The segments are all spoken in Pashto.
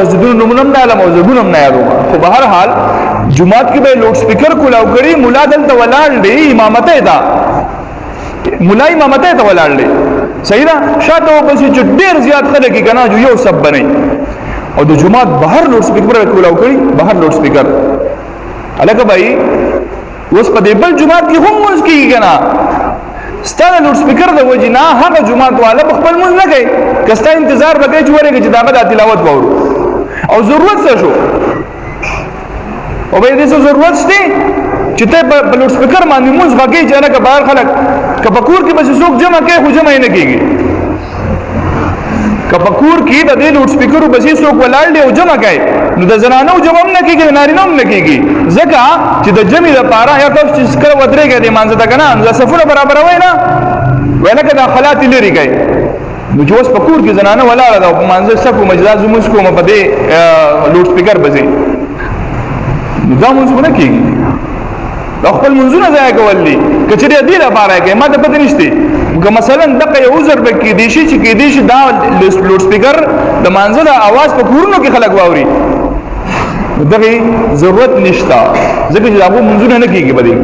مسجدونو نومونه نه علم او زګونم نه یادو خو به هر حال جمعات کې به لوډ سپیکر کولاو کړي مولا دلته ولاړ دی امامته دا مولا امامته ته ولاړ دی صحیح ده شاته وبسې چې ډیر زیات خلک کنا جو یو سب بنئ او د جمعات بهر لوډ سپیکر کولاو کړي بهر لوډ سپیکر الګا بھائی اوس په دې بل جمعات کې هم موږ کیږي کنا ستاسو لوډ سپیکر د وجینا هغه جمعات والا خپل موږ نه کوي کستا انتظار وکړي چې ورګه چې داغه د تلاوت وورو او ضرورت څه شو او به دې ضرورت شته چې ته په لوډ سپیکر باندې موږ وکړي چې نه بهر خلک کپکور کې بس څوک جمع کوي خو جمع نه کیږي کپکور کې د دې لوډ سپیکر بس څوک ولاړ دی او جمع کوي نو د زنانو جمع نه کیږي نارینه هم نه کیږي ځکه چې د جمع لپاره یا تاسو چې کله ودرېږي د مانځه تا کنه نو صفونه برابر وای نه ولکه د خلات لري کوي نو چې اوس په کور کې زنانه ولاړه ده په مانځه صفو مجاز مسکو په دې لوډ سپیکر بځي دا موږ نه کیږي د خپل منځونه ځای کولې کچې دې لپاره کې ما ته پته نشته که مثلا دغه یو عذر به کې دي شي چې کې دي شي دا لوډ سپیکر د مانځه د आवाज په کورونو کې خلک واوري دغه ضرورت نشته ځکه چې هغه منځونه نه کیږي بده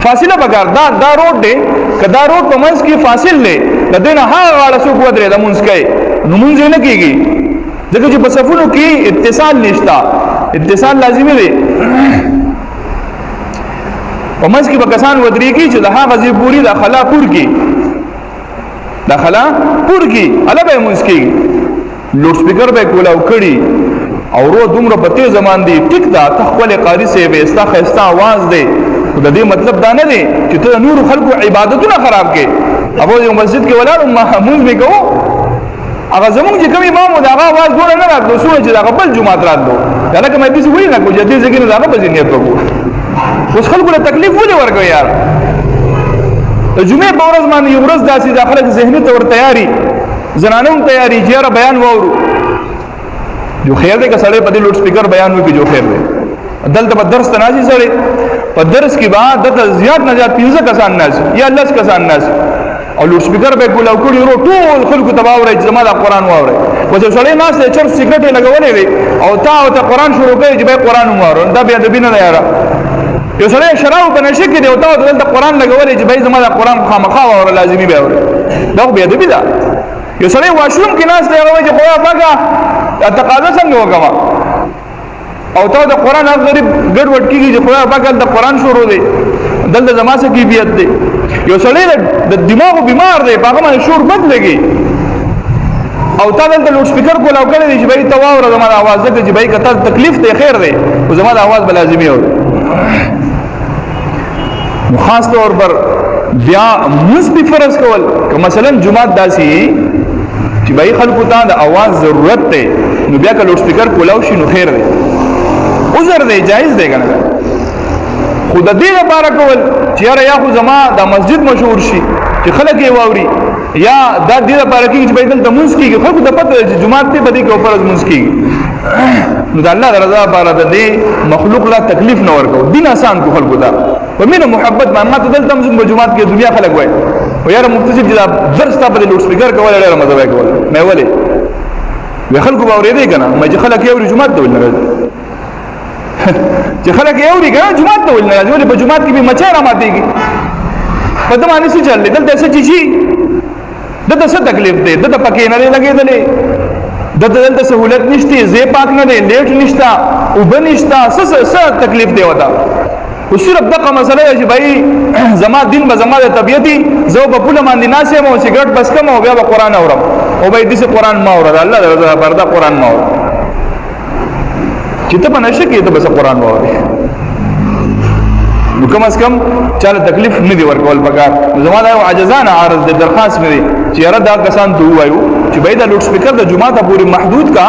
فاصله بګار دا روډ دی کدا روډ په منځ کې فاصله لې لدينا ها غاړه سو کو درې د منځ کې نو منځ نه کیږي ځکه چې په صفونو کې اتصال نشته اتصال لازمي دی په منځ کې به کسان ودرې کې چې د هغه ځې پوری د خلا پور کې داخلا پور کی الا به منځ کې لوډ سپیکر به کولاو کړي او رو دومره په تیز زمان دی ټیک دا تخول قاری سے به استا आवाज دی د دې مطلب دا نه دی چې ته نور خلکو عبادتونه خراب کې ابو یو مسجد کې ولاړ محمود می کو هغه زمونږ چې کوم امام دا आवाज ګور نه راځو سوچ چې دا خپل جمعه راتلو دا لکه مې دې وی نه کو چې دې ځکه نه دا به نیت وکړو اوس خلکو له تکلیف ولې ورګو یار د جمعې په ورځ باندې یو ورځ داسې داخله ذهني تور تیاری زنانو تیاری جره بیان وورو جو خیر دې کسړې په دې لوډ سپیکر بیان وکي جو خیر دې دلته په درس تناسي سره په درس کې بعد د زیات نه زیات 15 کسان ناس یا 10 کسان ناس او لوډ سپیکر به کولاو کړي ورو ټول خلکو تباوري جما د قران واوري وځي سړې ناس له چر سیګریټ لګولې وي او تا قران شروع کوي چې به قران ومارو دا بیا د بینه نه یاره یو سړی شراب په نشه کې دی او تا دلته قران لګولې چې به زما د قران خامخا او لازمي به اوري دا بیا د بیا یو سړی واشروم کې ناس دی هغه چې خو باګه تقاضا څنګه وکما او تا د قران غریب ګډ وډ کیږي چې خو باګه د قران شروع دی دلته زما څه کیفیت دی یو سړی د دماغ بیمار دی هغه باندې شور بد لګي او تا دلته لوډ سپیکر کولاو کړی چې به ته واوره زما د आवाज دغه چې به کته تکلیف دی خیر دی او زما د आवाज بل لازمي اوري خاص طور پر بیا مثبت فرض کول که مثلا جمعه داسي چې به خلکو ته د आवाज ضرورت دی نو بیا که لوډ سپیکر کولاو شي نو خیر دی عذر دی جایز دی کنه خود دې لپاره کول چې یا خو زما د مسجد مشهور شي چې خلک یې واوري یا د دې لپاره کې چې بيدل د مونږ کېږي خلکو ته پته چې جمعه ته بده کې اوپر از مونږ کېږي نو د الله رضا لپاره د دې مخلوق لا تکلیف نه ورکو دین آسان کو خلکو ته په مینه محبت باندې ته دلته موږ په جمعه کې دنیا خلک وای او یاره مفتی صاحب جناب درس ته په لوډ سپیکر کول ډېر مزه وای کول مې ولې وی خلکو باورې دی کنه مې خلک یو جمعه ته ول نه چې خلک یو دی کنه جمعه ته ول نه راځي په جمعه کې به مچې را ماتيږي په دې باندې څه چل دلته څه چی دته څه تکلیف دی دته پکې نه لګېدلې دته سہولت نشته زی پاک نه دی لیټ نشته او بنشته څه تکلیف دی وتا او صرف دغه مسله چې بھائی زما دین به زما د طبيعتي زو په پوله باندې ناسه مو سیګریټ بس کوم او بیا به قران اورم او به دې قران ما اورم الله رضا پردا قران ما اورم چې ته په نشه کې ته بس قران ما اورم نو کم از کم چاله تکلیف نه دی ورکول پکار زما دا عاجزانه عارض د درخواست مې چې یاره دا کسان ته وایو چې به دا لوډ سپیکر د جمعه ته پوری محدود کا